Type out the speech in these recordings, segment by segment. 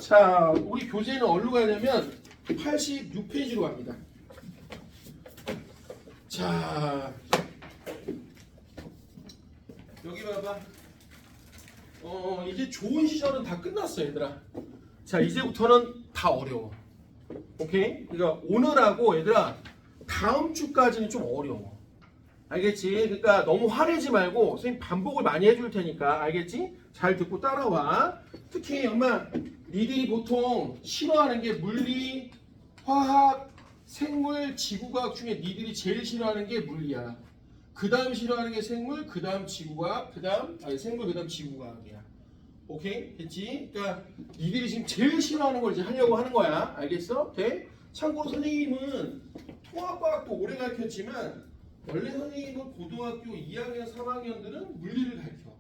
자, 우리 교재는 어디로 가냐면 86페이지로 갑니다. 자, 여기 봐봐. 이제 좋은 시절은 다 끝났어, 얘들아. 자, 이제부터는 다 어려워. 오케이? 그러니까 오늘하고 얘들아 다음 주까지는 좀 어려워. 알겠지? 그러니까 너무 화내지 말고 선생님 반복을 많이 해줄 테니까 알겠지? 잘 듣고 따라와. 특히 엄마 니들이 보통 싫어하는 게 물리, 화학, 생물, 지구과학 중에 니들이 제일 싫어하는 게 물리야. 그 다음 싫어하는 게 생물, 그 다음 지구과학, 생물, 그 다음 지구과학이야. 오케이? 됐지? 그러니까 니들이 지금 제일 싫어하는 걸 이제 하려고 하는 거야. 알겠어? 돼? 참고로 선생님은 통합과학도 오래 가르쳤지만 원래 선생님은 고등학교 2학년, 3학년들은 물리를 가르쳐.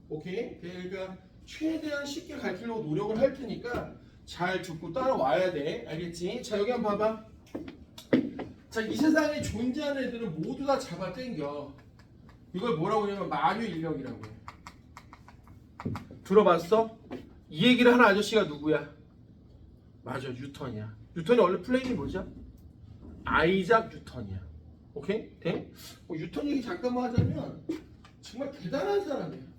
오케이? 그러니까 최대한 쉽게 가르치려고 노력을 할 테니까 잘 듣고 따라와야 돼. 알겠지? 자, 여기 한번 봐봐. 자, 이 세상에 존재하는 애들은 모두 다 잡아당겨. 이걸 뭐라고 하냐면 만유인력이라고 해. 들어봤어? 이 얘기를 하는 아저씨가 누구야? 맞아, 뉴턴이야. 뉴턴이 원래 플레임이 뭐죠? 아이작 뉴턴이야. 오케이? 돼? 뉴턴 얘기 잠깐만 하자면 정말 대단한 사람이야.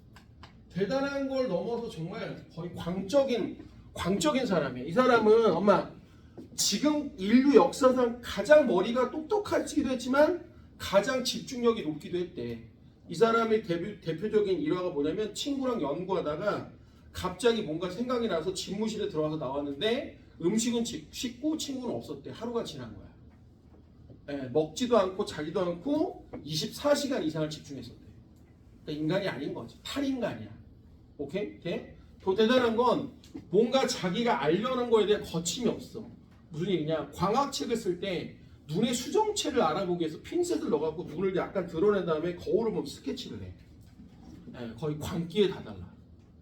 대단한 걸 넘어서 정말 거의 광적인 사람이야. 이 사람은 엄마 지금 인류 역사상 가장 머리가 똑똑하기도 했지만 가장 집중력이 높기도 했대. 이 사람의 대표적인 일화가 뭐냐면 친구랑 연구하다가 갑자기 뭔가 생각이 나서 집무실에 들어와서 나왔는데 음식은 식고 친구는 없었대. 하루가 지난 거야. 예, 먹지도 않고 자기도 않고 24시간 이상을 집중했었대. 그러니까 인간이 아닌 거지. 탈인간이야. 오케이? 돼? 더 대단한 건 뭔가 자기가 알려는 거에 대해 거침이 없어. 무슨 얘기냐? 광학책을 쓸 때 눈의 수정체를 알아보기 위해서 핀셋을 넣어갖고 눈을 약간 드러낸 다음에 거울을 보면 스케치를 해. 예, 거의 광기에 다달라.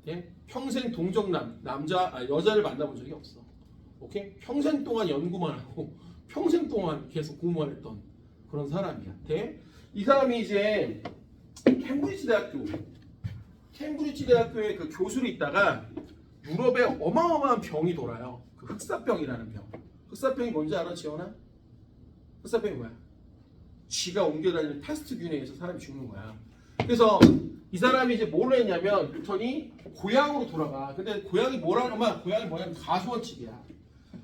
예? 평생 여자를 만나본 적이 없어. 오케이? 평생 동안 연구만 하고 평생 동안 계속 공부만 했던 그런 사람이야. 돼? 이 사람이 이제 캠브리지 대학교에 그 교수로 있다가 유럽에 어마어마한 병이 돌아요. 그 흑사병이라는 병. 흑사병이 뭔지 알아, 지원아? 흑사병이 뭐야? 쥐가 옮겨다니는 패스트균에 의해서 사람이 죽는 거야. 그래서 이 사람이 이제 뭘 했냐면 뉴턴이 고향으로 돌아가. 근데 고향이 뭐냐면 과수원 집이야.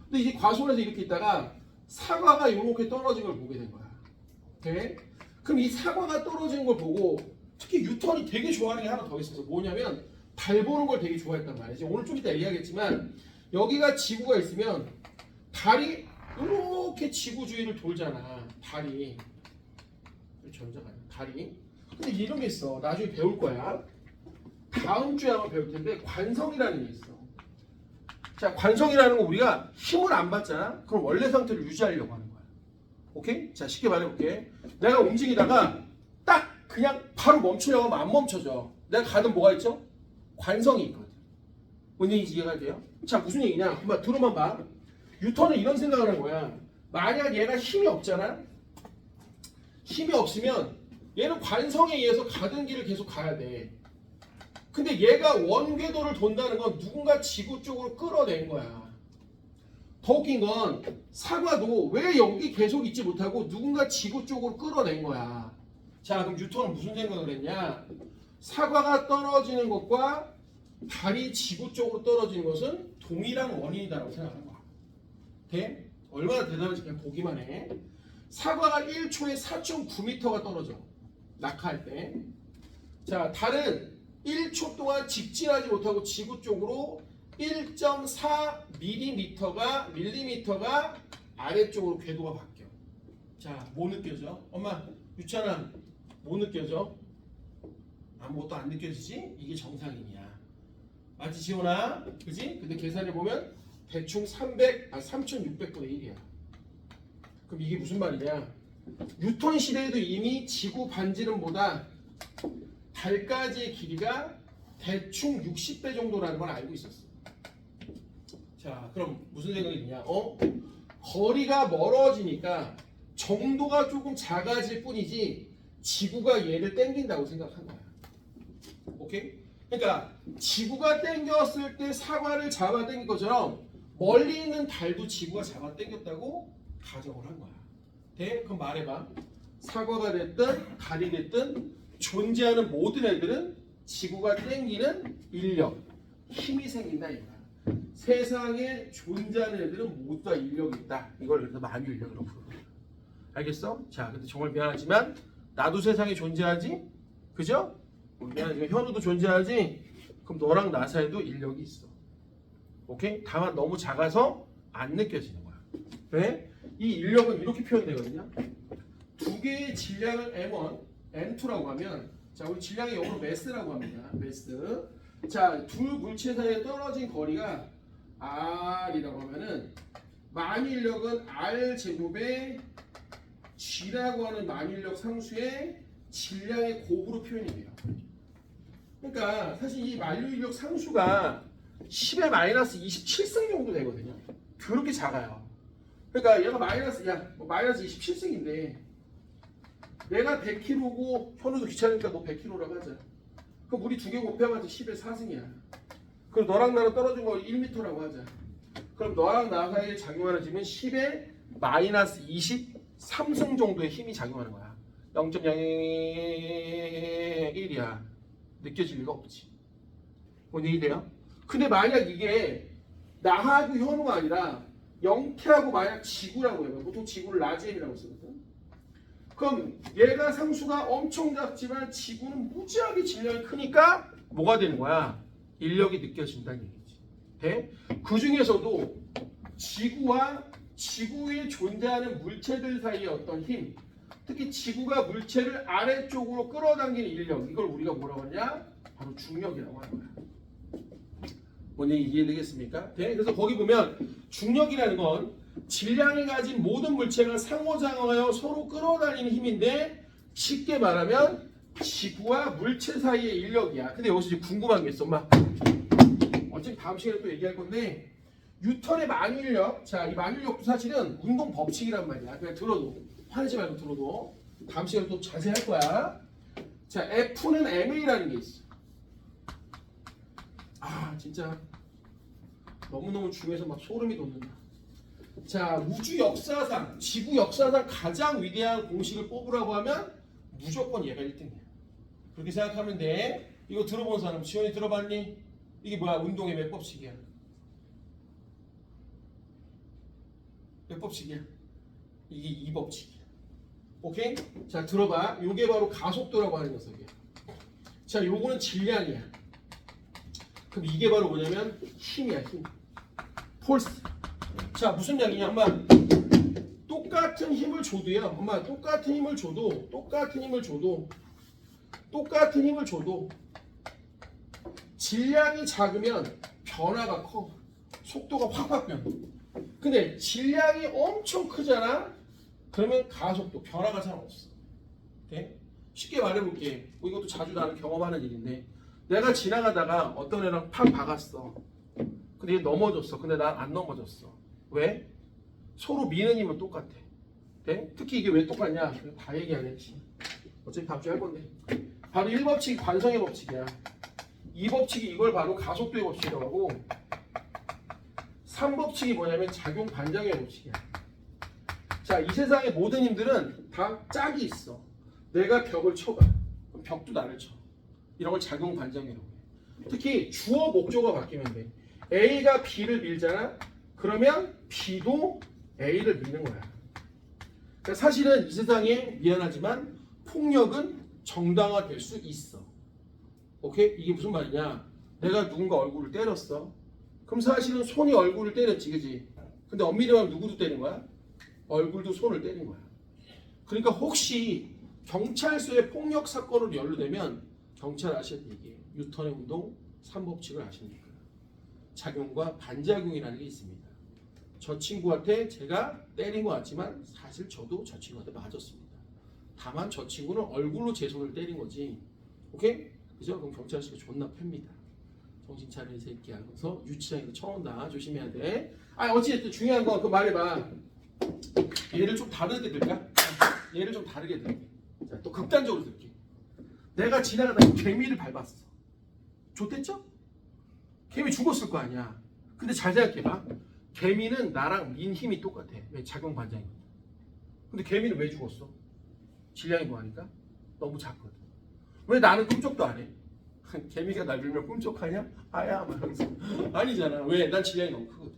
근데 이제 과수원에서 이렇게 있다가 사과가 이렇게 떨어진 걸 보게 된 거야. 오케이? 그럼 이 사과가 떨어진 걸 보고 특히 뉴턴이 되게 좋아하는 게 하나 더 있어서 뭐냐면 달 보는 걸 되게 좋아했단 말이지. 오늘 좀 이따 얘기하겠지만 여기가 지구가 있으면 달이 이렇게 지구 주위를 돌잖아. 달이. 전자가 아니야. 달이. 근데 이런 게 있어. 나중에 배울 거야. 다음 주에 아마 배울 텐데 관성이라는 게 있어. 자, 관성이라는 거 우리가 힘을 안 받잖아. 그럼 원래 상태를 유지하려고 하는 거야. 오케이? 자, 쉽게 말해볼게. 내가 움직이다가 딱 그냥 바로 멈추려고 하면 안 멈춰져. 내가 가는 뭐가 있죠? 관성이 있거든. 뭔 얘기인지 이해가 돼요? 자, 무슨 얘기냐? 한번 들어만 봐. 뉴턴은 이런 생각을 한 거야. 만약 얘가 힘이 없잖아? 힘이 없으면 얘는 관성에 의해서 가던 길을 계속 가야 돼. 근데 얘가 원궤도를 돈다는 건 누군가 지구 쪽으로 끌어낸 거야. 더 웃긴 건 사과도 왜 여기 계속 있지 못하고 누군가 지구 쪽으로 끌어낸 거야. 자, 그럼 뉴턴은 무슨 생각을 했냐? 사과가 떨어지는 것과 달이 지구 쪽으로 떨어지는 것은 동일한 원인이다라고 생각하는 거야. 돼? 얼마나 대단한지 그냥 보기만 해. 사과가 1초에 4.9m가 떨어져. 낙하할 때. 자, 달은 1초 동안 직진하지 못하고 지구 쪽으로 1.4mm가 아래쪽으로 궤도가 바뀌어. 자, 뭐 느껴져? 엄마, 유찬아, 뭐 느껴져? 아무것도 안 느껴지지? 이게 정상인이야. 맞지, 지원아? 그지? 근데 계산해보면 대충 3600분의 1이야. 그럼 이게 무슨 말이냐? 뉴턴 시대에도 이미 지구 반지름보다 달까지의 길이가 대충 60배 정도라는 걸 알고 있었어. 자, 그럼 무슨 생각이 드냐? 거리가 멀어지니까 정도가 조금 작아질 뿐이지 지구가 얘를 땡긴다고 생각한 거야. 오케이? 그러니까 지구가 당겼을 때 사과를 잡아 당긴 것처럼 멀리 있는 달도 지구가 잡아 당겼다고 가정을 한 거야. 돼? 그럼 말해봐. 사과가 됐든 달이 됐든 존재하는 모든 애들은 지구가 당기는 인력, 힘이 생긴다 이거야. 세상에 존재하는 애들은 모두 다 인력이 있다. 이걸 그래서 만유인력이라고 부르는 거야. 알겠어? 자, 근데 정말 미안하지만 나도 세상에 존재하지? 그죠? 미안하지만 현우도 존재하지? 그럼 너랑 나 사이에도 인력이 있어. 오케이? 다만 너무 작아서 안 느껴지는 거야. 왜? 이 인력은 이렇게 표현되거든요. 두 개의 질량을 M1, M2라고 하면 자, 우리 질량의 영어로 매스라고 합니다. 매스. 자, 두 물체 사이에 떨어진 거리가 R이라고 하면은 만유인력은 R 제곱에 G라고 하는 만유인력 상수의 질량의 곱으로 표현이 돼요. 그러니까 사실 이 만유인력 상수가 10의 마이너스 27승 정도 되거든요. 그렇게 작아요. 그러니까 얘가 마이너스 27승인데 내가 100kg고 현우도 귀찮으니까 너 100kg라고 하자. 그럼 우리 두 개 곱해봐도 10의 4승이야. 그럼 너랑 나랑 떨어진 거 1m라고 하자. 그럼 너랑 나 사이에 작용하는 힘은 10의 마이너스 23승 정도의 힘이 작용하는 거야. 0.001이야. 느껴질 리가 없지. 뭔 얘기 돼요? 근데 만약 이게 나하고 현우가 아니라 영태하고 만약 지구라고 해요. 보통 지구를 라지엠이라고 쓰거든. 그럼 얘가 상수가 엄청 작지만 지구는 무지하게 질량이 크니까 뭐가 되는 거야? 인력이 느껴진다는 얘기지. 돼? 그 중에서도 지구와 지구에 존재하는 물체들 사이의 어떤 힘, 특히 지구가 물체를 아래쪽으로 끌어당기는 인력, 이걸 우리가 뭐라고 하냐? 바로 중력이라고 하는 거야. 뭔 얘기 이해되겠습니까? 네? 그래서 거기 보면 중력이라는 건 질량이 가진 모든 물체가 상호작용하여 서로 끌어다니는 힘인데 쉽게 말하면 지구와 물체 사이의 인력이야. 근데 여기서 이제 궁금한 게 있어. 엄마. 어차피 다음 시간에 또 얘기할 건데 뉴턴의 만유인력. 자, 이 만유인력도 사실은 운동 법칙이란 말이야. 그냥 들어도. 화내지 말고 들어도. 다음 시간에 또 자세히 할 거야. 자, F는 MA라는 게 있어. 아, 진짜 너무너무 중요해서 막 소름이 돋는다. 자, 우주 역사상, 지구 역사상 가장 위대한 공식을 뽑으라고 하면 무조건 얘가 1등이야. 그렇게 생각하면 돼. 이거 들어본 사람, 지원이 들어봤니? 이게 뭐야? 운동의 몇 법칙이야? 몇 법칙이야? 이게 2법칙이야. 오케이? 자, 들어봐. 요게 바로 가속도라고 하는 녀석이야. 자, 요거는 질량이야. 그럼 이게 바로 뭐냐면 힘이야, 힘. 폴스. 자, 무슨 양이냐? 엄마, 똑같은 힘을 줘도요. 엄마, 똑같은 힘을 줘도 질량이 작으면 변화가 커. 속도가 확 변해. 근데 질량이 엄청 크잖아? 그러면 가속도, 변화가 잘 없어. 네? 쉽게 말해볼게. 뭐 이것도 자주 나는 경험하는 일인데 내가 지나가다가 어떤 애랑 팍 박았어. 근데 얘 넘어졌어. 근데 난 안 넘어졌어. 왜? 서로 미는 힘은 똑같아. 네? 특히 이게 왜 똑같냐? 다 얘기 안 했지. 어차피 다음 주에 할 건데. 바로 1법칙이 관성의 법칙이야. 2법칙이 이걸 바로 가속도의 법칙이라고 하고 3법칙이 뭐냐면 작용 반작용의 법칙이야. 자, 이 세상의 모든 힘들은 다 짝이 있어. 내가 벽을 쳐봐. 그럼 벽도 나를 쳐. 이런 걸 작용 반작용이라고 해. 특히 주어 목적어가 바뀌면 돼. A가 B를 밀잖아? 그러면 B도 A를 미는 거야. 그러니까 사실은 이 세상에 미안하지만 폭력은 정당화될 수 있어. 오케이? 이게 무슨 말이냐? 내가 누군가 얼굴을 때렸어. 그럼 사실은 손이 얼굴을 때렸지, 그지? 근데 엄밀히 말하면 누구도 때린 거야? 얼굴도 손을 때린 거야. 그러니까 혹시 경찰서에 폭력 사건으로 연루되면 경찰 아셔야 돼, 이게. 뉴턴의 운동 3법칙을 아십니까? 작용과 반작용이라는 게 있습니다. 저 친구한테 제가 때린 것 같지만 사실 저도 저 친구한테 맞았습니다. 다만 저 친구는 얼굴로 제 손을 때린 거지. 오케이? 그죠? 그럼 경찰 아저씨가 존나 팹니다. 정신 차려 이 새끼야. 그래서 유치장에서 쳐온다. 조심해야 돼. 아, 어찌됐든 중요한 건 그 말해봐. 얘를 좀 다르게 들까? 얘를 좀 다르게 들게. 자, 또 극단적으로 들게. 내가 지나가다가 개미를 밟았어. 좋댔죠? 개미 죽었을 거 아니야. 근데 잘 생각해봐. 개미는 나랑 민 힘이 똑같아. 왜? 작용 반작용. 근데 개미는 왜 죽었어? 질량이 뭐하니까? 너무 작거든. 왜 나는 꿈쩍도 안 해? 개미가 날 밀면 꿈쩍하냐? 아야 말하면서. 아니잖아. 왜? 난 질량이 너무 크거든.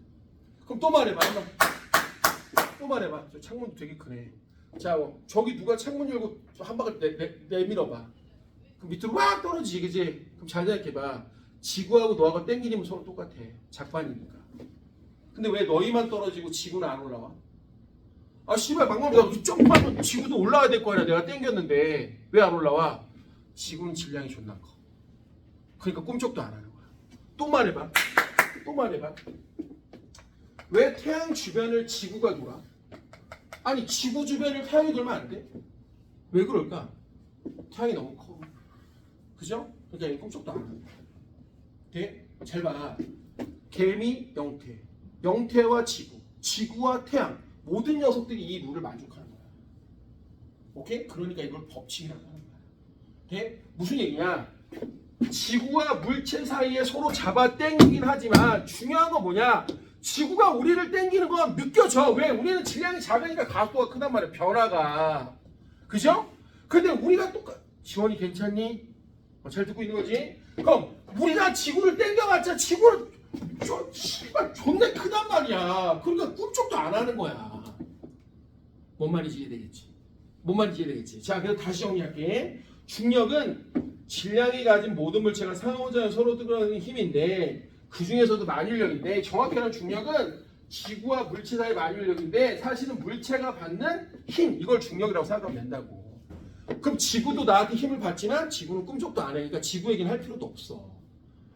그럼 또 말해봐. 또 말해봐. 저 창문도 되게 크네. 자, 저기 누가 창문 열고 한 바퀴 내밀어봐. 그럼 밑으로 막 떨어지지, 그지? 그럼 잘 생각해봐. 지구하고 너하고 땡기는 힘은 서로 똑같아. 작반이니까. 근데 왜 너희만 떨어지고 지구는 안 올라와? 아, 씨발, 방금 점프하면 지구도 올라와야 될 거 아니야. 내가 땡겼는데 왜 안 올라와? 지구는 질량이 존나 커. 그러니까 꿈쩍도 안 하는 거야. 또 말해봐. 또 말해봐. 왜 태양 주변을 지구가 돌아? 아니, 지구 주변을 태양이 돌면 안 돼? 왜 그럴까? 태양이 너무 커. 그죠? 그러니까 얘 꿈쩍도 안 하는 거야. 돼? 잘 봐. 개미, 영태. 영태와 지구. 지구와 태양. 모든 녀석들이 이 룰을 만족하는 거야. 오케이? 그러니까 이걸 법칙이라고 하는 거야. 돼? 무슨 얘기냐? 지구와 물체 사이에 서로 잡아 당기긴 하지만 중요한 건 뭐냐? 지구가 우리를 당기는 건 느껴져. 왜? 우리는 질량이 작으니까 가속도가 크단 말이야. 변화가. 그죠? 근데 우리가 지원이 괜찮니? 잘 듣고 있는 거지? 그럼 우리가 지구를 당겨봤자 지구는 씨발 존나 크단 말이야. 그러니까 꿈쩍도 안 하는 거야. 뭔 말인지 이해되겠지? 뭔 말인지 이해되겠지? 자, 그래서 다시 정리할게. 중력은 질량이 가진 모든 물체가 상호작용을 서로 끌어내는 힘인데 그 중에서도 만유력인데 정확히 말하면 중력은 지구와 물체 사이의 만유력인데 사실은 물체가 받는 힘 이걸 중력이라고 생각하면 된다고. 그럼 지구도 나한테 힘을 받지만 지구는 꿈쩍도 안 해. 그러니까 지구 얘기는 할 필요도 없어.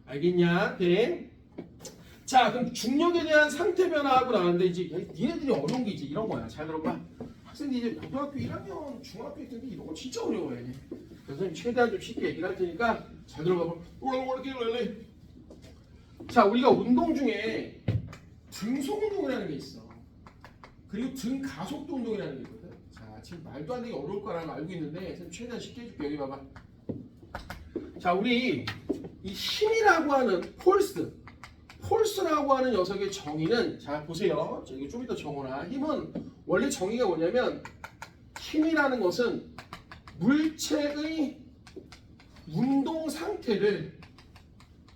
알겠냐? 네. 자, 그럼 중력에 대한 상태 변화하고 나왔는데 이제 니네들이 어려운 게 이제 이런 거야. 잘 들어봐. 학생들이 이제 고등학교 1학년, 중학교 때는 이런 거 진짜 어려워해. 그래서 최대한 좀 쉽게 얘기를 할 테니까 잘 들어봐. 자, 우리가 운동 중에 등속 운동이라는 게 있어. 그리고 등 가속도 운동이라는 게 있거든. 자, 지금 말도 안 되게 어려울 거라는 거 알고 있는데 최대한 쉽게 해줄게. 여기 봐봐. 자, 우리 이 힘이라고 하는 폴스라고 하는 녀석의 정의는 자 보세요. 자, 이거 좀 이따 정어나. 힘은 원래 정의가 뭐냐면 힘이라는 것은 물체의 운동 상태를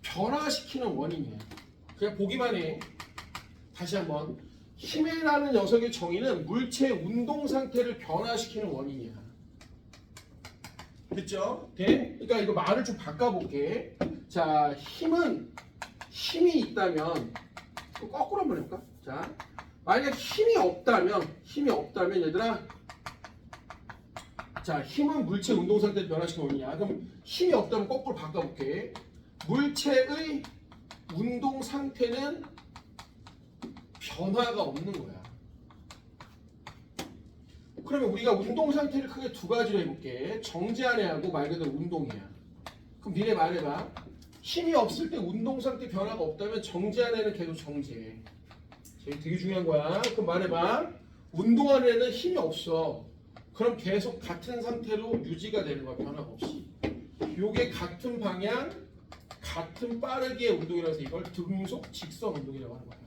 변화시키는 원인이에요. 그냥 보기만 해. 다시 한번. 힘이라는 녀석의 정의는 물체의 운동 상태를 변화시키는 원인이야. 됐죠? 돼? 그러니까 이거 말을 좀 바꿔볼게. 자, 힘이 있다면 거꾸로 한번 해볼까? 자, 만약 힘이 없다면 얘들아, 자, 힘은 물체 운동 상태를 변화시키는 원인이야. 그럼 힘이 없다면 거꾸로 바꿔볼게. 물체의 운동 상태는 변화가 없는 거야. 그러면 우리가 운동 상태를 크게 두 가지로 해볼게. 정지하네하고 말 그대로 운동이야. 그럼 니네 말해봐. 힘이 없을 때 운동 상태 변화가 없다면 정지하네는 계속 정지해. 되게 중요한 거야. 그럼 말해봐. 운동하는 애는 힘이 없어. 그럼 계속 같은 상태로 유지가 되는 거야. 변화가 없이. 요게 같은 방향, 같은 빠르기의 운동이라서 이걸 등속 직선 운동이라고 하는 거야.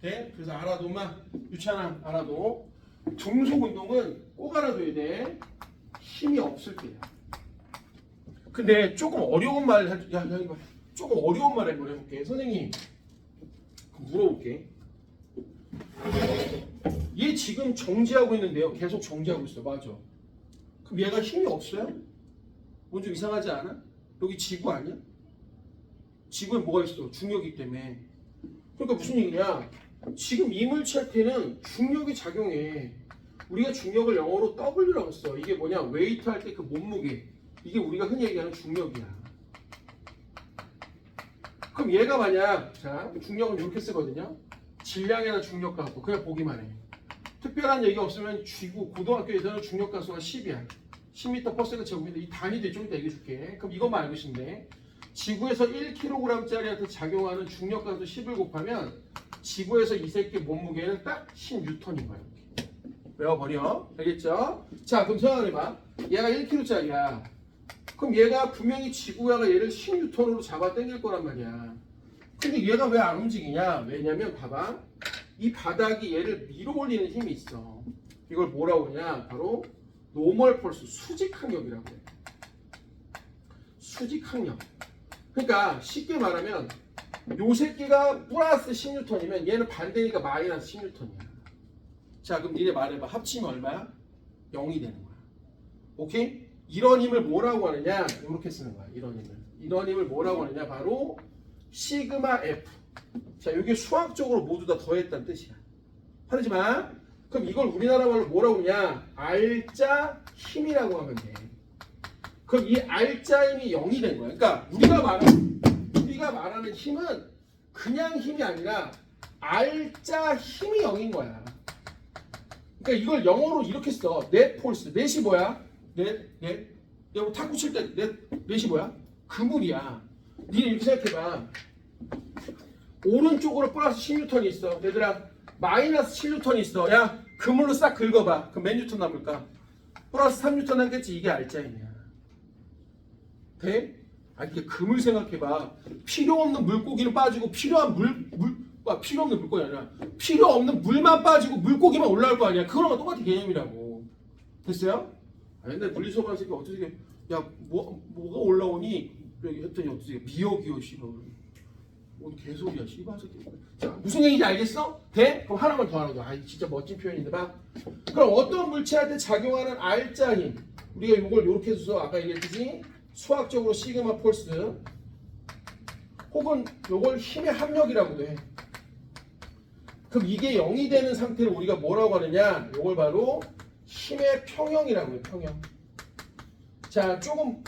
돼? 그래서 알아둬마. 유찬아 알아둬. 등속 운동은 꼭 알아둬야 돼. 힘이 없을 때야. 근데 조금 어려운 말 조금 어려운 말 한번 해볼게. 선생님 물어볼게. 얘 지금 정지하고 있는데요. 계속 정지하고 있어. 맞아. 그럼 얘가 힘이 없어요? 뭔 좀 이상하지 않아? 여기 지구 아니야? 지구에 뭐가 있어? 중력이기 때문에. 그러니까 무슨 얘기냐? 지금 이물체한테는 중력이 작용해. 우리가 중력을 영어로 W라고 써. 이게 뭐냐? 웨이트 할 때 그 몸무게. 이게 우리가 흔히 얘기하는 중력이야. 그럼 얘가 만약 자 중력은 이렇게 쓰거든요. 질량이나 중력가속 그냥 보기만 해. 특별한 얘기 없으면 쥐고 고등학교에서는 중력가속가 10이야. 10m/s 제곱인데 이 단위도 좀 이따 얘기해 줄게. 그럼 이것만 알고 계시면 돼. 지구에서 1kg짜리한테 작용하는 중력가속 10을 곱하면 지구에서 이 새끼 몸무게는 딱 10N인 거야. 이렇게. 외워버려. 알겠죠? 자 그럼 생각해봐. 얘가 1kg짜리야. 그럼 얘가 분명히 지구가 얘를 10N으로 잡아 당길 거란 말이야. 근데 얘가 왜 안 움직이냐? 왜냐면 봐봐. 이 바닥이 얘를 밀어 올리는 힘이 있어. 이걸 뭐라고 그러냐? 바로 노멀 폴스, 수직항력이라고 해. 수직항력. 그러니까 쉽게 말하면 요 새끼가 플러스 10N이면 얘는 반대니까 마이너스 10N이야. 자, 그럼 니네 말해봐. 합치면 얼마야? 0이 되는 거야. 오케이? 이런 힘을 뭐라고 하느냐? 이렇게 쓰는 거야. 이런 힘을 뭐라고 하느냐? 바로 시그마 F. 자, 이게 수학적으로 모두 다 더했다는 뜻이야. 화내지 마. 그럼 이걸 우리나라 말로 뭐라고 하냐? R자 힘이라고 하면 돼. 그럼 이 R자 힘이 0이 된 거야. 그러니까 우리가 말하는 힘은 그냥 힘이 아니라 R자 힘이 0인 거야. 그러니까 이걸 영어로 이렇게 써. 넷 폴스. 넷이 뭐야? 넷. 여러분 탁구 칠 때 넷이 뭐야? 그물이야. 니네 이렇게 생각해봐. 오른쪽으로 플러스 10N이 있어. 얘들아 마이너스 7N이 있어. 야 그물로 싹 긁어봐. 그럼 몇 뉴턴 남을까? 플러스 3N 남겠지. 이게 R자임이야. 돼? 아 이게 그물 생각해봐. 필요 없는 물고기는 빠지고 필요한 필요 없는 물고기 아니라 필요 없는 물만 빠지고 물고기만 올라올 거 아니야. 그거랑 똑같은 개념이라고. 됐어요? 아, 옛날 물리수업 하는 새끼 어떻게 야 뭐가 올라오니? 여기 했더니 어떻게 미역이요 씨발. 뭔 개소리야 씨발 새끼. 자 무슨 얘기인지 알겠어? 돼? 그럼 하나만 더 하는 거야. 아 진짜 멋진 표현인데 봐. 그럼 어떤 물체한테 작용하는 R자 힘 우리가 이걸 이렇게 해서 아까 얘기했듯이 수학적으로 시그마 폴스 혹은 요걸 힘의 합력이라고도 해. 그럼 이게 0이 되는 상태를 우리가 뭐라고 하느냐? 요걸 바로 힘의 평형이라고 해요. 평형. 자 조금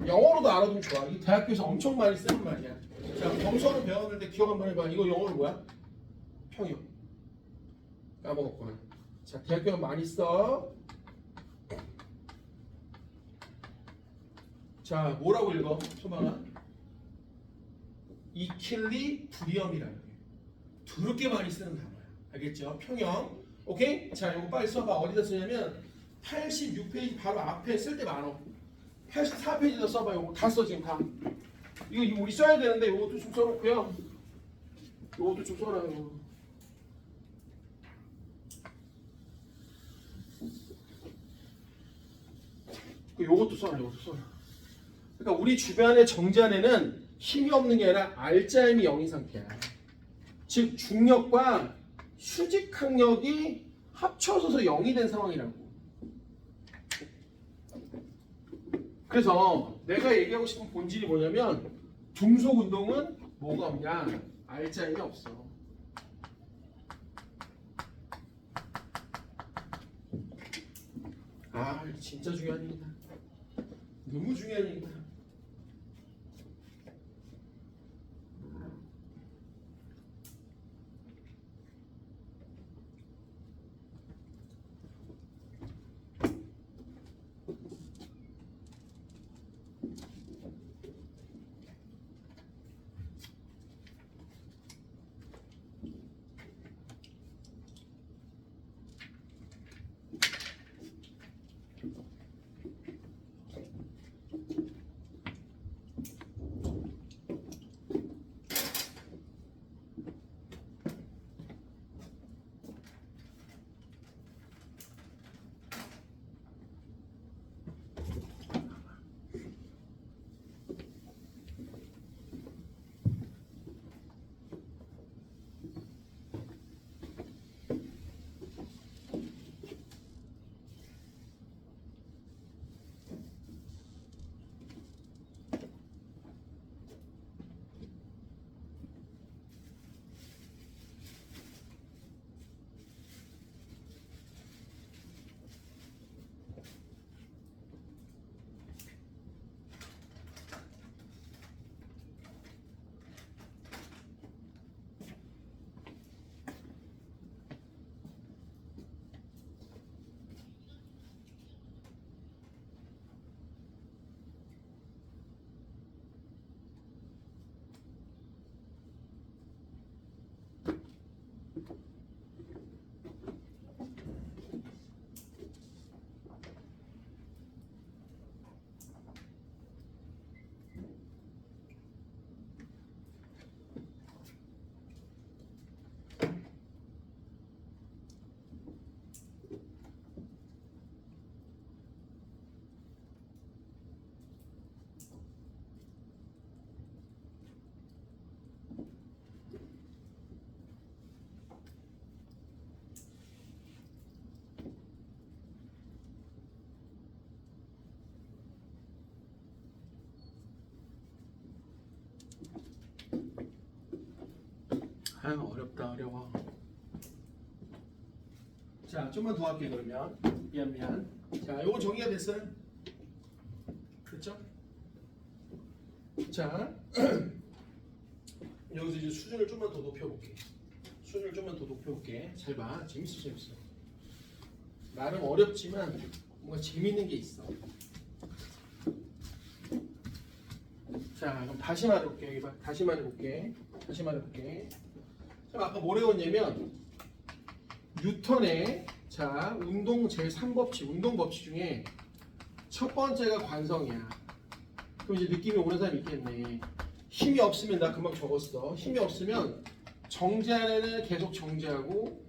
영어로도 알아두면 좋아. 이 대학교에서 엄청 많이 쓰는 말이야. 자 정서를 배웠는데 기억 한번 해봐. 이거 영어로 뭐야? 평형. 까먹었구나. 자 대학교는 많이 써. 자 뭐라고 읽어? 소방아. 이킬리브리엄이라는 거예요. 더럽게 많이 쓰는 단어야. 알겠죠? 평형. 오케이? 자 이거 빨리 써봐. 어디다 쓰냐면 86페이지 바로 앞에 쓸 때 많어. 84페이지도 써봐. 이거 다 써 지금 다. 이거 우리 써야 되는데 이것도 좀 써놓고요. 이것도 좀 써놔요. 이것도 써놔. 이것도 써놔. 그러니까 우리 주변의 정지안에는 힘이 없는 게 아니라 R자 힘이 0인 상태야. 즉 중력과 수직항력이 합쳐져서 0이 된 상황이라고. 그래서 내가 얘기하고 싶은 본질이 뭐냐면 중속 운동은 뭐가 없냐? R자 힘이 없어. 아 진짜 중요한 얘기다. 너무 중요한 얘기다. 아유 어렵다 어려워. 자 좀만 더 할게 그러면. 미안. 자 요거 정리가 됐어요? 됐죠? 자 여기서 이제 수준을 좀만 더 높여볼게. 잘 봐. 재밌어. 나름 어렵지만 뭔가 재밌는 게 있어. 자 그럼 다시 말해볼게. 여기 봐. 다시 말해볼게. 자 아까 뭐 배웠냐면 뉴턴의 자 운동 제3법칙 운동 법칙 중에 첫 번째가 관성이야. 그럼 이제 느낌이 오는 사람이 있겠네. 힘이 없으면 나 금방 적었어. 힘이 없으면 정지하는 애는 계속 정지하고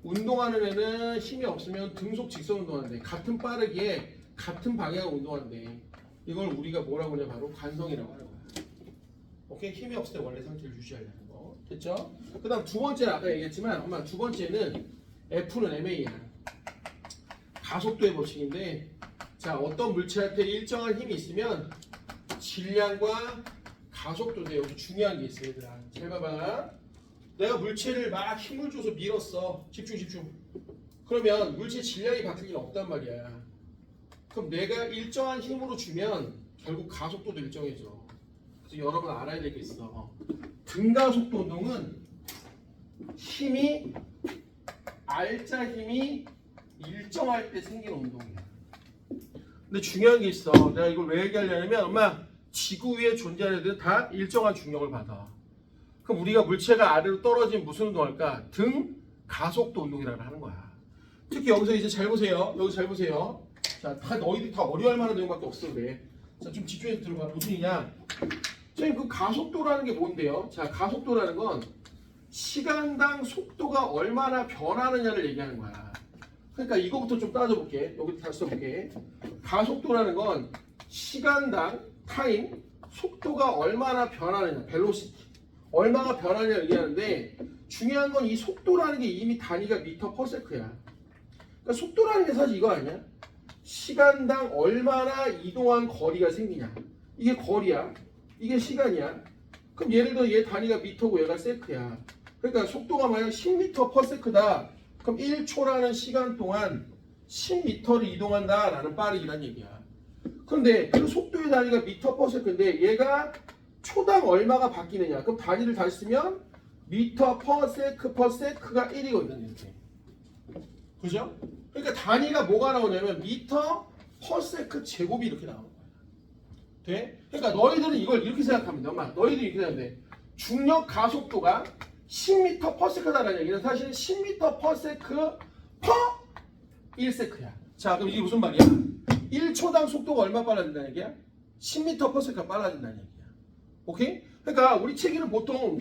운동하는 애는 힘이 없으면 등속 직선 운동하는데 같은 빠르기에 같은 방향으로 운동하는데 이걸 우리가 뭐라고 하냐 바로 관성이라고 하는 거야. 오케이? 힘이 없을 때 원래 상태를 유지하려는 거. 됐죠? 그 다음 두 번째는 아까 얘기했지만 엄마 두 번째는 F는 MA야. 가속도의 법칙인데 자 어떤 물체한테 일정한 힘이 있으면 질량과 가속도인데 여기 중요한 게 있어 얘들아. 잘 봐봐. 내가 물체를 막 힘을 줘서 밀었어. 집중. 그러면 물체 질량이 바뀔 일은 없단 말이야. 그럼 내가 일정한 힘으로 주면 결국 가속도도 일정해져. 그래서 여러분 알아야 될 게 있어. 등가속도 운동은 힘이 R자 힘이 일정할 때 생기는 운동이야. 근데 중요한 게 있어. 내가 이걸 왜 얘기하려냐면 엄마 지구 위에 존재하는 애들은 다 일정한 중력을 받아. 그럼 우리가 물체가 아래로 떨어지면 무슨 운동할까? 등 가속도 운동이라고 하는 거야. 특히 여기서 이제 잘 보세요. 여기 잘 보세요. 자, 다 너희들이 다 어려워할 만한 내용밖에 없어 그래. 자, 좀 집중해서 들어봐. 무슨 이냐? 선생님 그 가속도라는 게 뭔데요? 자, 가속도라는 건 시간당 속도가 얼마나 변하느냐를 얘기하는 거야. 그러니까 이거부터 좀 따져볼게. 여기 다시 써볼게. 가속도라는 건 시간당 타임 속도가 얼마나 변하느냐, 벨로시티 얼마나 변하느냐 얘기하는데 중요한 건 이 속도라는 게 이미 단위가 미터 퍼 세크야. 그러니까 속도라는 게 사실 이거 아니야? 시간당 얼마나 이동한 거리가 생기냐. 이게 거리야. 이게 시간이야. 그럼 예를 들어 얘 단위가 미터고 얘가 세크야. 그러니까 속도가 만약 10m per sec다. 그럼 1초라는 시간 동안 10m를 이동한다라는 빠르기란 얘기야. 그런데 그 속도의 단위가 미터 per sec인데 얘가 초당 얼마가 바뀌느냐. 그럼 단위를 다시 쓰면 미터 per sec가 1이거든 이렇게. 그죠? 그러니까 단위가 뭐가 나오냐면 미터 per sec 제곱이 이렇게 나오는 거야. 돼? 그러니까 너희들은 이걸 이렇게 생각하면 돼. 엄마 너희들이 이렇게 생각하면 돼. 중력 가속도가 10m per sec다라는 얘기는 사실은 10m per sec per 1sec야. 자 그럼 이게 무슨 말이야? 1초당 속도가 얼마 빨라진다는 얘기야? 10m per sec가 빨라진다는 얘기야. 오케이? 그러니까 우리 책에는 보통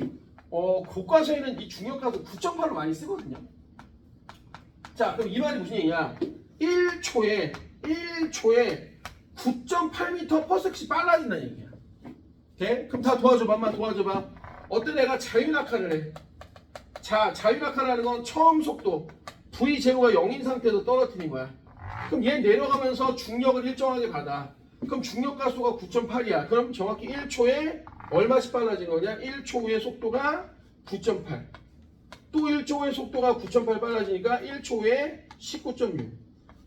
교과서에는 이 중력가속 9.8로 많이 쓰거든요. 자 그럼 이 말이 무슨 얘기야? 1초에 9.8m per sec씩 빨라진다는 얘기야. 오케이? 그럼 다 도와줘봐. 엄마 도와줘봐. 어떤 애가 자유낙하를 해. 자유낙하라는 건 처음 속도 V제로가 0인 상태에서 떨어뜨린 거야. 그럼 얘 내려가면서 중력을 일정하게 받아. 그럼 중력 가속도가 9.8이야. 그럼 정확히 1초에 얼마씩 빨라진 거냐? 1초 후의 속도가 9.8. 또 1초 후의 속도가 9.8 빨라지니까 1초 후에 19.6.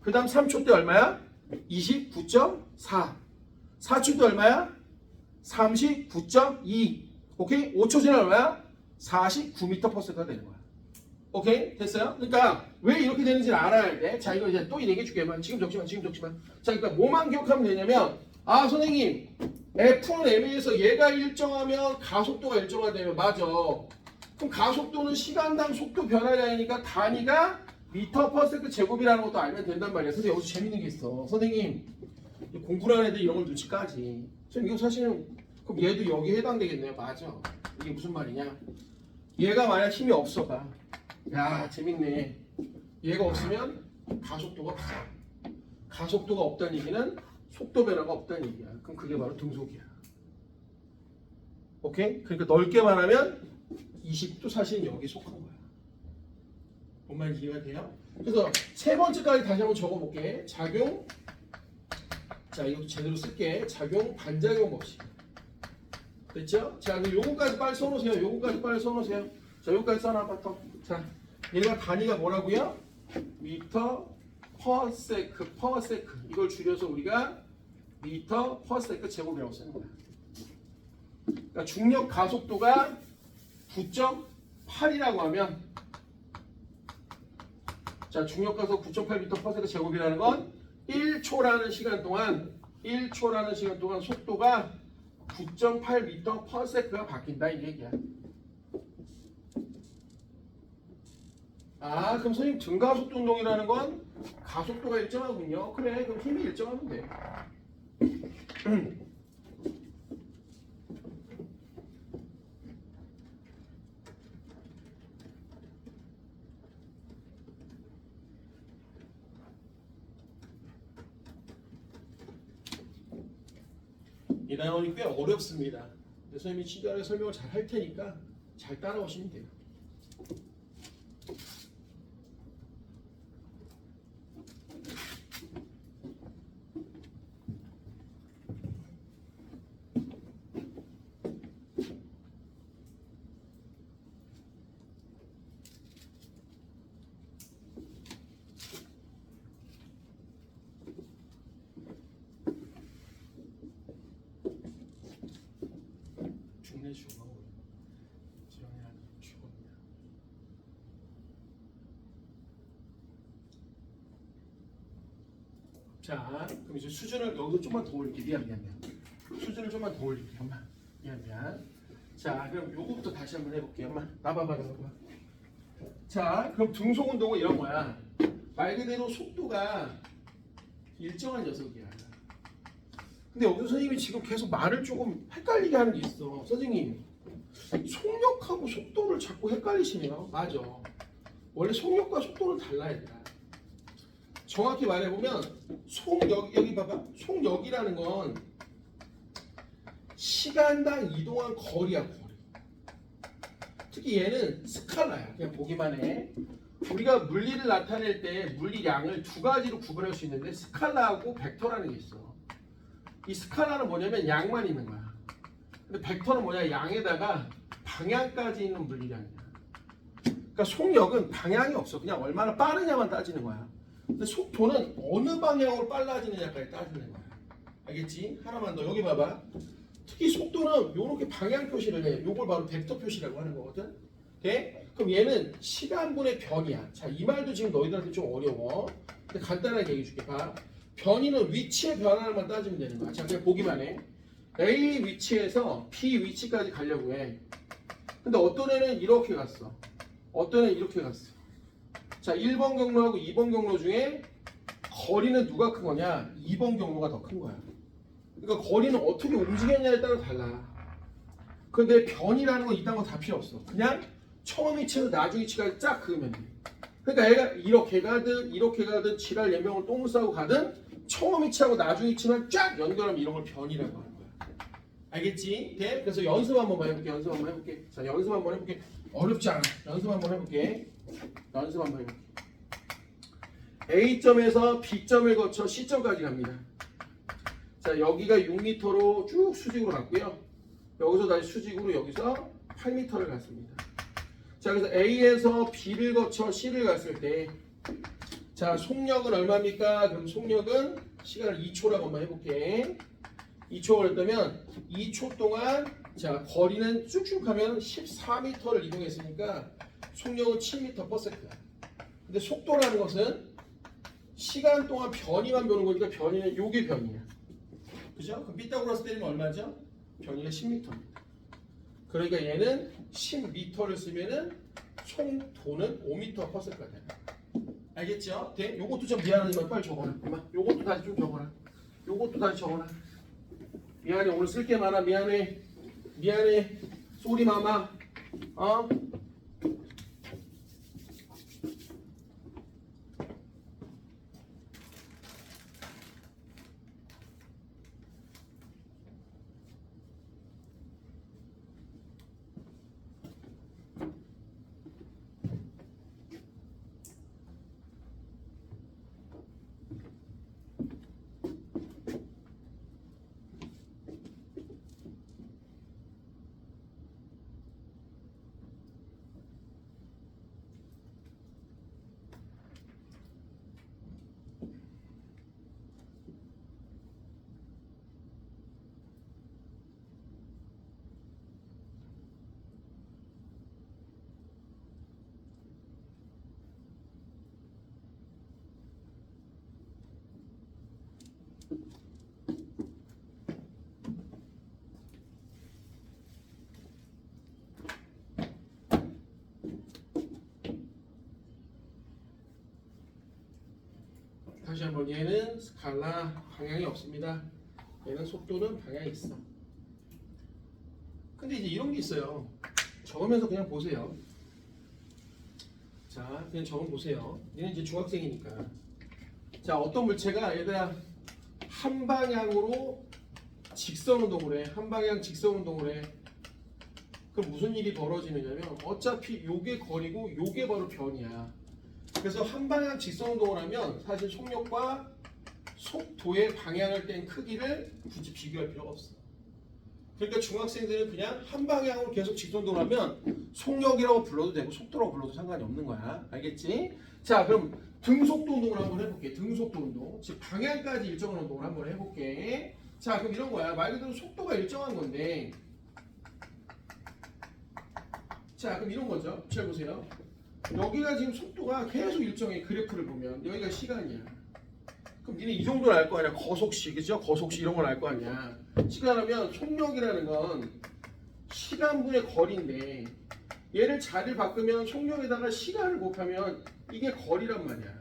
그 다음 3초 때 얼마야? 29.4. 4초 때 얼마야? 39.2. 오케이? 5초 지나면 얼마야? 49m per sec가 되는 거야. 오케이? 됐어요? 그러니까 왜 이렇게 되는지를 알아야 돼. 자, 이거 이제 또 얘기해 줄게. 지금 적지만. 자, 그러니까 뭐만 기억하면 되냐면 선생님 F는 M에서 얘가 일정하면 가속도가 일정하다면 맞아. 그럼 가속도는 시간당 속도 변화량이니까 단위가 미터 퍼 세크 제곱이라는 것도 알면 된단 말이야. 근데 여기서 재밌는 게 있어. 선생님 공부를 하는 애들 이런 걸 눈치 까지. 선생님 이거 사실은 그럼 얘도 여기에 해당되겠네요. 맞아. 이게 무슨 말이냐? 얘가 만약 힘이 없어 봐. 야 재밌네. 얘가 없으면 가속도가 없어. 가속도가 없다는 얘기는 속도 변화가 없다는 얘기야. 그럼 그게 바로 등속이야. 오케이? 그러니까 넓게 말하면 20도 사실은 여기 속한 거야. 뭔 말인지 이해가 돼요? 그래서 세 번째까지 다시 한번 적어볼게. 작용. 자 이것도 제대로 쓸게. 작용 반작용 법칙. 됐죠? 자 그럼 요거까지 빨리 써놓으세요. 자, 여기까지 써놔봐. 자, 얘가 단위가 뭐라고요? 미터 퍼 세크, 퍼 세크. 이걸 줄여서 우리가 미터 퍼 세크 제곱이라고 쓰는 거야. 그러니까 중력 가속도가 9.8이라고 하면, 자, 중력 가속 9.8m 퍼 세크 제곱이라는 건 1초라는 시간 동안 속도가 9.8m 퍼 세크가 바뀐다 이 얘기야. 아, 그럼 선생님 등가속도 운동이라는 건 가속도가 일정하군요. 그래, 그럼 힘이 일정하면 돼. 이 단원이 꽤 어렵습니다. 근데 선생님이 친절하게 설명을 잘 할 테니까 잘 따라오시면 돼요. 중내 주거 지원이 아닌 주거입니다. 자, 그럼 이제 수준을 여기서 좀만 더 올릴게. 미안. 수준을 좀만 더 올릴게. 엄마. 미안. 자, 그럼 요거부터 다시 한번 해볼게요. 엄마. 나봐봐. 자, 그럼 등속 운동은 이런 거야. 말 그대로 속도가 일정한 녀석이야. 근데 여기서 선생님이 지금 계속 말을 조금 헷갈리게 하는 게 있어. 선생님, 속력하고 속도를 자꾸 헷갈리시네요. 맞아. 원래 속력과 속도는 달라야 돼. 정확히 말해보면 속력, 여기 봐봐. 속력이라는 건 시간당 이동한 거리야, 거리. 특히 얘는 스칼라야. 그냥 보기만 해. 우리가 물리를 나타낼 때 물리량을 두 가지로 구분할 수 있는데 스칼라하고 벡터라는 게 있어. 이 스칼라는 뭐냐면 양만 있는 거야. 근데 벡터는 뭐냐? 양에다가 방향까지 있는 물리량이야. 그러니까 속력은 방향이 없어. 그냥 얼마나 빠르냐만 따지는 거야. 근데 속도는 어느 방향으로 빨라지느냐까지 따지는 거야. 알겠지? 하나만 더. 여기 봐봐. 특히 속도는 이렇게 방향 표시를 해. 이걸 바로 벡터 표시라고 하는 거거든. 오케이? 그럼 얘는 시간분의 변이야. 자, 이 말도 지금 너희들한테 좀 어려워. 근데 간단하게 얘기해 줄게. 봐. 변이는 위치의 변화만 따지면 되는 거야. 자, 그냥 보기만 해. A 위치에서 B 위치까지 가려고 해. 근데 어떤 애는 이렇게 갔어. 어떤 애는 이렇게 갔어. 자, 1번 경로하고 2번 경로 중에 거리는 누가 큰 거냐? 2번 경로가 더 큰 거야. 그러니까 거리는 어떻게 움직였냐에 따라 달라. 근데 변이라는 건 이딴 거 다 필요 없어. 그냥 처음 위치에서 나중 위치까지 쫙 그으면 돼. 그러니까 얘가 이렇게 가든 지랄 예명을 똥을 싸고 가든 처음 위치하고 나중 위치만 쫙 연결하면 이런 걸 변이라고 하는 거야. 알겠지? 네? 그래서 연습 한번 해볼게. 자, 연습 한번 해볼게. 어렵지 않아. 연습 한번 해볼게. A점에서 B점을 거쳐 C점까지 갑니다. 자, 여기가 6m로 쭉 수직으로 갔고요. 여기서 다시 수직으로 여기서 8m를 갔습니다. 자, 그래서 A에서 B를 거쳐 C를 갔을 때, 자, 속력은 얼마입니까? 그럼 속력은 시간을 2초라고 한번 해볼게. 2초가 그랬다면 2초 동안, 자, 거리는 쭉쭉 가면 14m를 이동했으니까 속력은 7m/s야. 근데 속도라는 것은 시간 동안 변이만 보는 거니까 변이는 요게 변이야. 그죠? 그럼 피타고라스 때리면 얼마죠? 변이가 10m입니다. 그러니까 얘는 10m를 쓰면은 속도는 5m/s가 돼. 알겠죠? 네? 요것도 좀 미안하지만 빨리 적어라. 엄마, 요것도 다시 좀 적어라. 미안해, 오늘 쓸 게 많아. 미안해. 쏘리 마마. 다시 한번 얘는 스칼라 방향이 없습니다. 얘는 속도는 방향이 있어. 근데 이제 이런 게 있어요. 적으면서 그냥 보세요. 자, 그냥 적어 보세요. 얘는 이제 중학생이니까. 자, 어떤 물체가 얘들아 한 방향으로 직선 운동을 해. 한 방향 직선 운동을 해. 그럼 무슨 일이 벌어지느냐면 어차피 요게 거리고 요게 바로 변이야. 그래서 한 방향 직선 운동을 하면 사실 속력과 속도의 방향을 뗀 크기를 굳이 비교할 필요가 없어. 그러니까 중학생들은 그냥 한 방향으로 계속 직선 운동을 하면 속력이라고 불러도 되고 속도라고 불러도 상관이 없는 거야. 알겠지? 자, 그럼 등속도 운동을 한번 해볼게. 등속도 운동. 즉 방향까지 일정한 운동을 한번 해볼게. 자, 그럼 이런 거야. 말 그대로 속도가 일정한 건데. 자, 그럼 이런 거죠. 잘 보세요. 여기가 지금 속도가 계속 일정해. 그래프를 보면 여기가 시간이야. 그럼 니네 이 정도는 알 거 아니야. 거속시, 그죠? 거속시 이런 걸 알 거 아니야. 시간하면 속력이라는 건 시간분의 거리인데 얘를 자리를 바꾸면 속력에다가 시간을 곱하면 이게 거리란 말이야.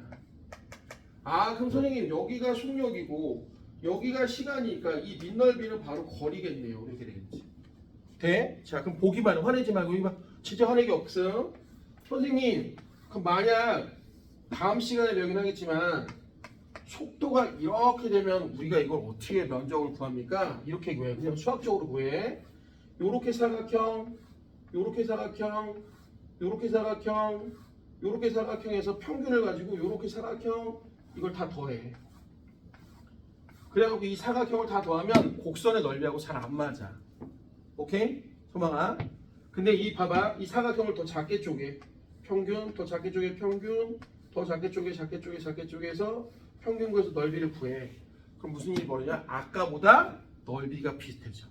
아, 그럼 선생님 여기가 속력이고 여기가 시간이니까 이 밑넓이는 바로 거리겠네요. 이렇게 되겠지. 돼? 자, 그럼 보기만 해. 화내지 말고 이거 진짜 화내기 없음. 선생님, 그럼 만약 다음 시간에 배우긴 하겠지만 속도가 이렇게 되면 우리가 이걸 어떻게 면적을 구합니까? 이렇게 구해. 그냥 수학적으로 구해. 요렇게 사각형, 요렇게 사각형, 요렇게 사각형, 요렇게 사각형에서 평균을 가지고 요렇게 사각형 이걸 다 더해. 그래갖고 이 사각형을 다 더하면 곡선의 넓이하고 잘 안 맞아. 오케이? 소망아. 근데 이 봐봐. 이 사각형을 더 작게 쪼개. 평균, 더 작게 쪼개, 평균, 더 작게 쪼개, 작게 쪼개, 작게 쪼개서 평균 구해서 넓이를 구해. 그럼 무슨 일이 벌어지냐? 아까보다 넓이가 비슷해져.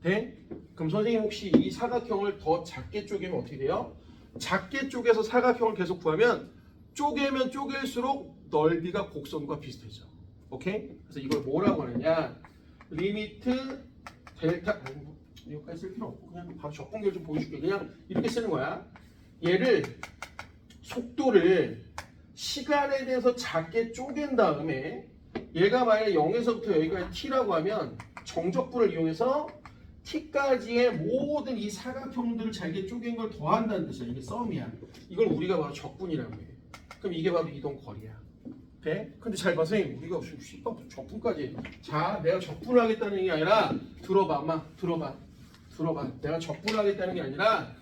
돼? 그럼 선생님 혹시 이 사각형을 더 작게 쪼개면 어떻게 돼요? 작게 쪼개서 사각형을 계속 구하면 쪼개면 쪼갤수록 넓이가 곡선과 비슷해져. 오케이? 그래서 이걸 뭐라고 하느냐? 리미트 델타. 여기까지 쓸 필요 없고 그냥 바로 적분계를 좀 보여줄게. 그냥 이렇게 쓰는 거야. 얘를 속도를 시간에 대해서 작게 쪼갠 다음에 얘가 만약 0에서부터 여기까지 t라고 하면 정적분을 이용해서 t까지의 모든 이 사각형들을 잘게 쪼갠 걸 더한다는 뜻이야. 이게 썸이야. 이걸 우리가 바로 적분이라고 해. 그럼 이게 바로 이동 거리야. 돼? 근데 잘 봐, 선생님. 우리가 무슨 적분까지. 자, 내가 적분을 하겠다는 게 아니라 들어봐, 엄마. 들어봐. 내가 적분을 하겠다는 게 아니라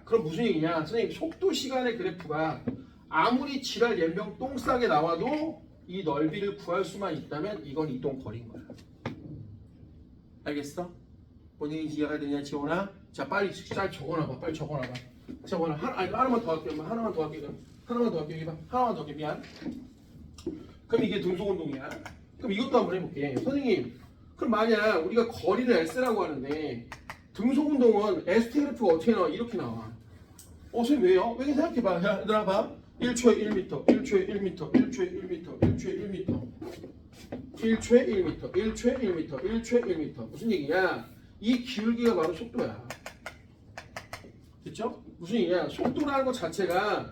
그럼 무슨 얘기냐? 선생님, 속도 시간의 그래프가 아무리 지랄 연병 똥 싸게 나와도 이 넓이를 구할 수만 있다면 이건 이동 거리인 거야. 알겠어? 본인이 이해가 되냐, 지원아? 자, 빨리 잘 적어놔봐. 빨리 적어놔봐. 적어놔. 하나만 더 할게. 하나만 더 할게. 하나만 더 할게. 여기 봐. 하나만 더 할게. 미안. 그럼 이게 등속 운동이야. 그럼 이것도 한번 해볼게. 선생님, 그럼 만약 우리가 거리를 S라고 하는데 등속 운동은 S 그래프가 어떻게 나와? 이렇게 나와. 선생님 왜요? 왜 생각해봐. 야, 얘들아 봐. 1초에 1m, 1초에 1m, 1초에 1m, 1초에 1m, 1초에 1m, 1초에 1m, 1초에 1m. 무슨 얘기냐? 이 기울기가 바로 속도야. 됐죠? 무슨 얘기냐? 속도라는 것 자체가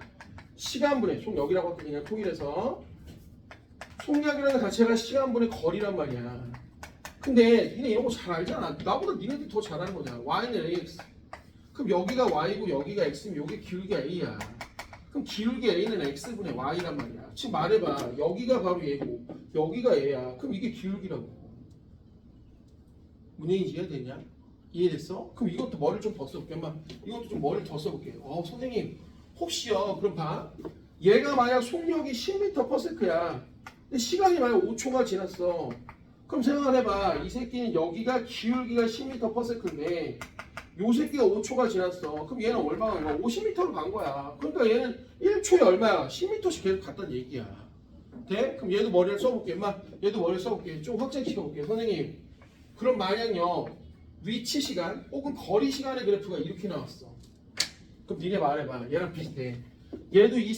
시간분의 속력이라고 할게. 그냥 통일해서 속력이라는 것 자체가 시간분의 거리란 말이야. 근데 니네 이런 거 잘 알잖아. 나보다 니네들이 더 잘 아는 거잖아. y는 ax. 그럼 여기가 y고 여기가 x면 여기 기울기가 a야. 그럼 기울기 a는 x분의 y란 말이야. 지금 말해봐. 여기가 바로 얘고 여기가 얘야. 그럼 이게 기울기라고. 문제인지 이해되냐? 이해됐어? 그럼 이것도 머리를 좀 더 써볼게. 엄마 이것도 좀 머리를 더 써볼게. 선생님 혹시요. 그럼 봐. 얘가 만약 속력이 10m/s야. 근데 시간이 만약 5초가 지났어. 그럼 생각을 해봐. 이 새끼는 여기가 기울기가 10m/s인데 요 새끼가 5초가 지났어. 그럼 얘는 얼마 간 거야? 50m로 간 거야. 그러니까 얘는 1초에 얼마야? 10m씩 계속 갔다는 얘기야. 돼? 그럼 얘도 머리를 써볼게. 얘도 머리를 써볼게. 좀 확장시켜볼게. 선생님. 그럼 만약요. 위치 시간 혹은 거리 시간의 그래프가 이렇게 나왔어. 그럼 니네 말해봐. 얘랑 비슷해. 얘도 이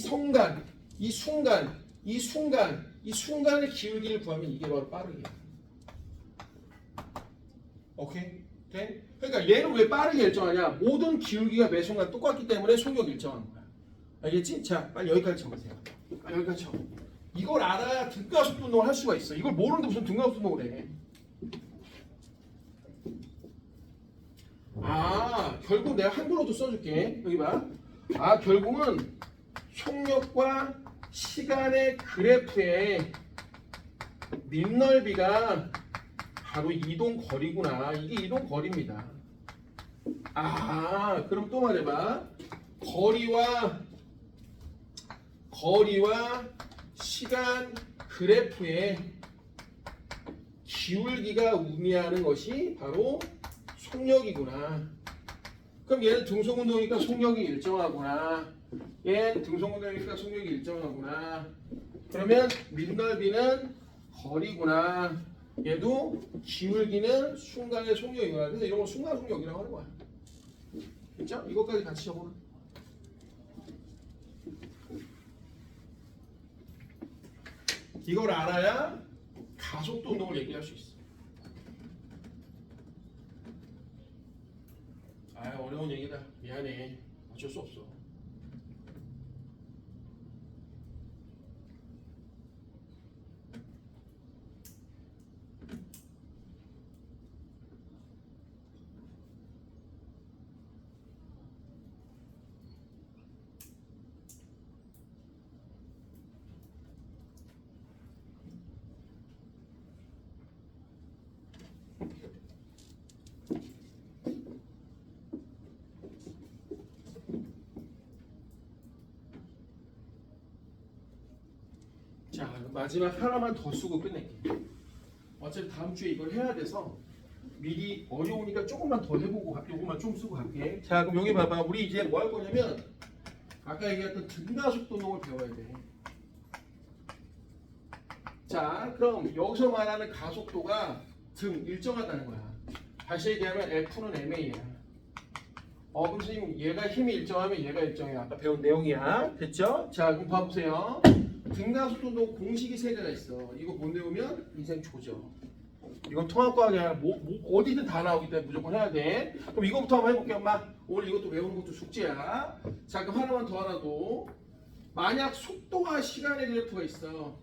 순간의 기울기를 구하면 이게 바로 빠르게. 오케이? 돼? 그러니까 얘는 왜 빠르게 일정하냐? 모든 기울기가 매 순간 똑같기 때문에 속력이 일정한 거야. 알겠지? 자, 빨리 여기까지 적으세요. 여기까지 적어. 이걸 알아야 등가속도 운동을 할 수가 있어. 이걸 모르는데 무슨 등가속도 운동을 해. 아, 결국 내가 한글로도 써줄게. 여기 봐. 아, 결국은 속력과 시간의 그래프의 밑넓이가 바로 이동 거리구나. 이게 이동 거리입니다. 아, 그럼 또 말해봐. 거리와 시간 그래프의 기울기가 의미하는 것이 바로 속력이구나. 그럼 얘는 등속운동이니까 속력이 일정하구나. 얘는 등속운동이니까 속력이 일정하구나. 그러면 밑넓이는 거리구나. 얘도 기울기는 순간의 속력이구나. 그래서 이런 걸 순간 속력이라고 하는 거야. 그렇죠? 이것까지 같이 적어놔. 이걸 알아야 가속도 운동을 얘기할 수 있어. 아, 어려운 얘기다. 미안해. 어쩔 수 없어. 자, 마지막 하나만 더 쓰고 끝낼게. 어차피 다음 주에 이걸 해야 돼서 미리 어려우니까 조금만 더 해보고 요거만 좀 쓰고 갈게. 자, 그럼 여기 봐봐. 우리 이제 뭐 할 거냐면 아까 얘기했던 등가속도 운동을 배워야 돼. 자, 그럼 여기서 말하는 가속도가 일정하다는 거야. 다시 얘기하면 F는 MA야. 그럼 선생님 얘가 힘이 일정하면 얘가 일정해. 아까 배운 내용이야. 됐죠? 자, 그럼 봐보세요. 등가속도 운동 공식이 3개가 있어. 이거 못 외우면 인생 조져. 이건 통합과학이 아니라 어디든 다 나오기 때문에 무조건 해야 돼. 그럼 이거부터 한번 해볼게 엄마. 오늘 이것도 외우는 것도 숙제야. 자, 그럼 하나만 더 하나도. 만약 속도와 시간의 그래프가 있어.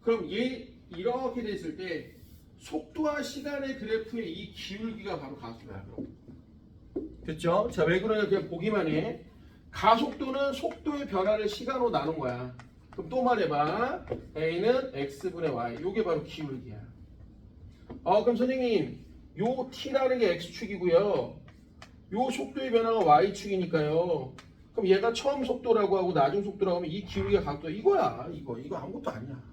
그럼 얘 이렇게 됐을 때 속도와 시간의 그래프의 이 기울기가 바로 가속도야. 됐죠? 자, 왜 그러냐 그냥 보기만 해. 가속도는 속도의 변화를 시간으로 나눈 거야. 그럼 또 말해봐. A는 X분의 Y. 요게 바로 기울기야. 그럼 선생님 요 T라는 게 X축이고요. 요 속도의 변화가 Y축이니까요. 그럼 얘가 처음 속도라고 하고 나중 속도라고 하면 이 기울기가 각도 이거야. 이거 아무것도 아니야.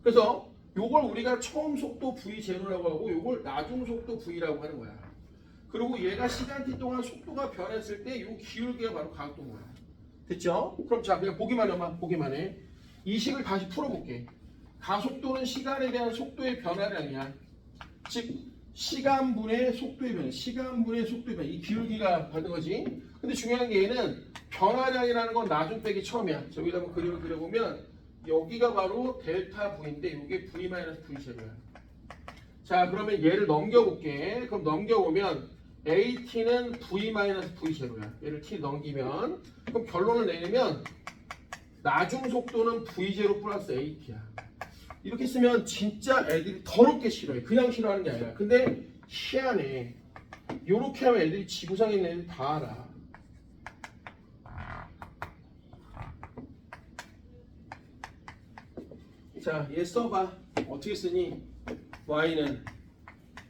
그래서 요걸 우리가 처음 속도 V0라고 하고 요걸 나중 속도 V라고 하는 거야. 그리고 얘가 시간 t 동안 속도가 변했을 때 요 기울기가 바로 가속도인 거야. 됐죠? 그럼 자, 그냥 보기만 해만 보기만 해. 이 식을 다시 풀어볼게. 가속도는 시간에 대한 속도의 변화량이야. 즉 시간분의 속도의 변화, 시간분의 속도의 변화. 이 기울기가 받는 거지. 근데 중요한 게 얘는 변화량이라는 건 나중 빼기 처음이야. 저기다 한번 그림을 그려보면 여기가 바로 델타 V인데 이게 V-V0야. 자, 그러면 얘를 넘겨볼게. 그럼 넘겨보면 AT는 V-V0야. 얘를 T 넘기면 그럼 결론을 내리면 나중 속도는 V0 플러스 AT야. 이렇게 쓰면 진짜 애들이 더럽게 싫어해. 그냥 싫어하는 게 아니라. 근데 희한해. 요렇게 하면 애들이 지구상에 있는 애들 다 알아. 자, 얘 써봐. 어떻게 쓰니? Y는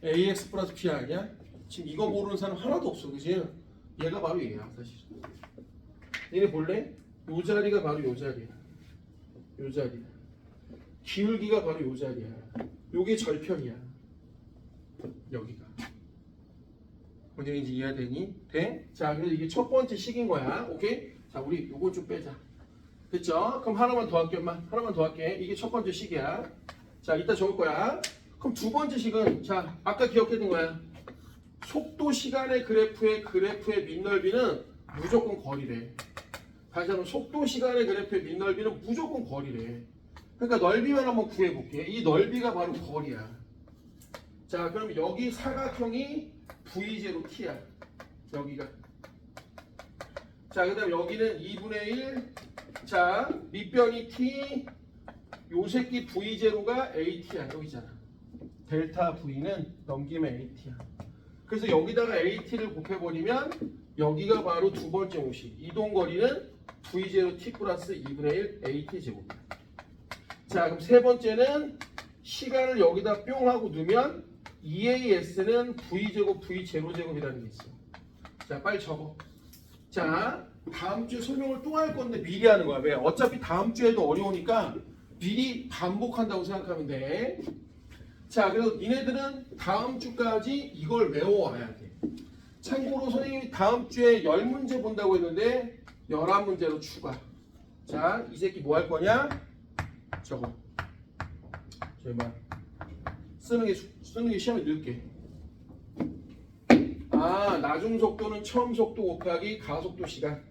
AX 플러스 P 아니야? 지금 이거 모르는 사람 하나도 없어. 그치? 얘가 바로 얘야 사실. 얘네 볼래? 요 자리가 바로 요 자리야. 요 자리야. 기울기가 바로 요 자리야. 요게 절편이야. 여기가. 뭔 얘기인지 이해되니? 돼? 자, 그래서 이게 첫 번째 식인 거야. 오케이? 자, 우리 요거 좀 빼자. 됐죠? 그럼 하나만 더 할게, 엄마. 하나만 더 할게. 이게 첫 번째 식이야. 자, 이따 적을 거야. 그럼 두 번째 식은, 자, 아까 기억했던 거야. 속도 시간의 그래프의 밑넓이는 무조건 거리래. 다시 한번 속도 시간의 그래프의 밑넓이는 무조건 거리래. 그러니까 넓이만 한번 구해볼게. 이 넓이가 바로 거리야. 자, 그럼 여기 사각형이 V0T야. 여기가. 자, 그 다음 여기는 2분의 1. 자, 밑변이 T, 요 새끼 V0가 AT야. 여기잖아. 델타 V는 넘기면 AT야. 그래서 여기다가 AT를 곱해버리면 여기가 바로 두 번째 공식. 이동거리는 V0T 플러스 2분의 1 AT 제곱. 자, 그럼 세 번째는 시간을 여기다 뿅 하고 넣으면 EAS는 V제곱 V0제곱이라는 게 있어. 자, 빨리 적어. 자, 다음 주에 설명을 또 할 건데 미리 하는 거야. 왜? 어차피 다음 주에도 어려우니까 미리 반복한다고 생각하면 돼. 자, 그래서 니네들은 다음 주까지 이걸 외워와야 돼. 참고로 선생님이 다음 주에 10문제 본다고 했는데 11문제로 추가. 자, 이 새끼 뭐 할 거냐? 저거. 제발. 쓰는 게 시험에 넣을게. 아, 나중 속도는 처음 속도 곱하기 가속도 시간.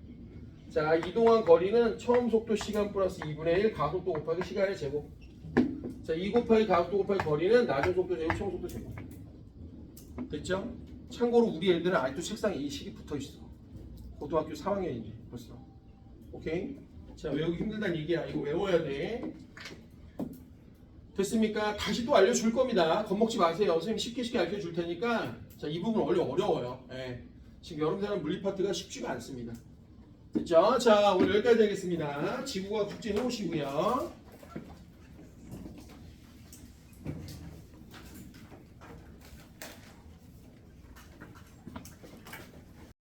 자, 이동한 거리는 처음 속도 시간 플러스 2분의 1 가속도 곱하기 시간의 제곱. 자, 2 곱하기 가속도 곱하기 거리는 나중 속도 제곱 처음 속도 제곱. 됐죠? 참고로 우리 애들은 아직도 책상에 이 식이 붙어 있어. 고등학교 3학년인데 벌써. 오케이? 자, 외우기 힘들다는 얘기야. 이거 외워야 돼. 됐습니까? 다시 또 알려줄 겁니다. 겁먹지 마세요. 선생님 쉽게 알려줄 테니까. 자, 이 부분 원래 어려워요. 예. 지금 여러분들은 물리 파트가 쉽지가 않습니다. 됐죠? 자, 오늘 여기까지 하겠습니다. 지구과학 숙제 해오시고요.